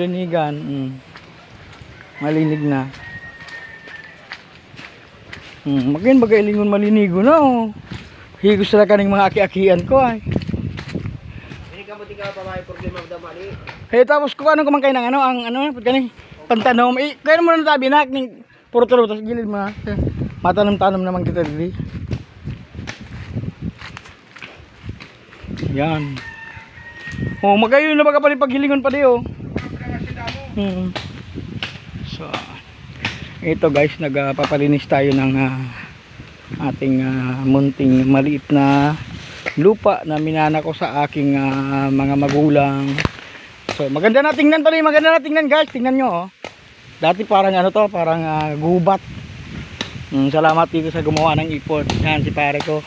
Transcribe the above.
linigan. Malinig na. Makin bagay malinigo na oh. Higos sila kaning mga aki-akian ko ay. Hindi ka buti ka pa may problema daw mali. Tapos kung anong kumangkay ng ang kani pantanom. Kaya mo na tabi nak ning puro tulo tas gilid mo na. Matanam-tanam naman kita dili. Yan. Oh, magayon na baga pa rin paghilingon pa di oh. So, ito guys, nagpapalinis tayo ng ating munting maliit na lupa na minana ko sa aking mga magulang. So, maganda na tingnan pala, maganda na tingnan guys, tingnan nyo oh. Dati parang parang gubat. Salamat dito sa gumawa ng ipon. Yan si pare ko.